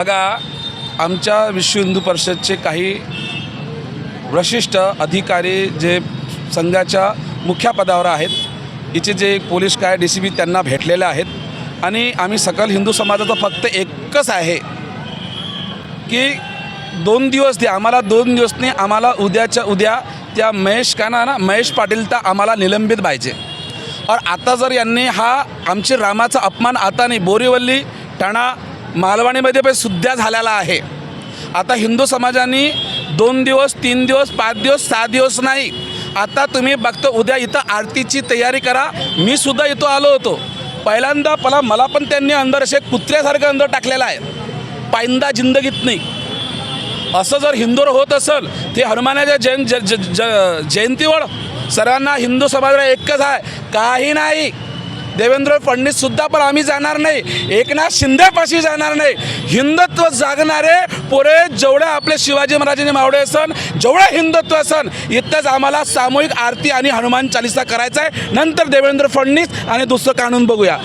बघा, आमच्या विश्व हिंदू परिषदचे काही वरिष्ठ अधिकारी जे संघाच्या मुख्य पदावर आहेत, इथे जे पोलीस काय DCP त्यांना भेटलेले आहेत आणि आम्ही सकल हिंदू समाजाचं फक्त एकच आहे की 2 दिवस द्या आम्हाला, 2 दिवस नाही, आम्हाला उद्याच्या उद्या त्या महेश पाटील तर आम्हाला निलंबित पाहिजे। और आता जर यांनी हा आमचे रामाचा अपमान आता नाही, बोरीवली ठाणा मालवणीमध्ये पण सुद्धा झालेला आहे। आता हिंदू समाजाने 2 दिवस 3 दिवस 5 दिवस 6 दिवस नाही, आता बघतो उद्या इथं आरतीची तयारी करा। मी सुद्धा इथं आलो होतो पहिल्यांदा, मला पण त्यांनी अंदर असे कुत्र्यासारखं अंदर टाकलेलं आहे, पायंदा जिंदगीत नाही। असं जर हिंदूवर होत असेल ते हनुमानाच्या जयंतीवर सर्वांना हिंदू समाजाला एकच आहे, काही नाही। देवेंद्र फडणवीससुद्धा पण आम्ही जाणार नाही, एकनाथ शिंदेपाशी जाणार नाही। हिंदुत्व जागणारे पुरे जेवढे आपले शिवाजी महाराजांचे मावळे असन, जेवढे हिंदुत्व असन, इथंच आम्हाला सामूहिक आरती आणि हनुमान चालीसा करायचा आहे। नंतर देवेंद्र फडणवीस आणि दुसरं कानून बघूया।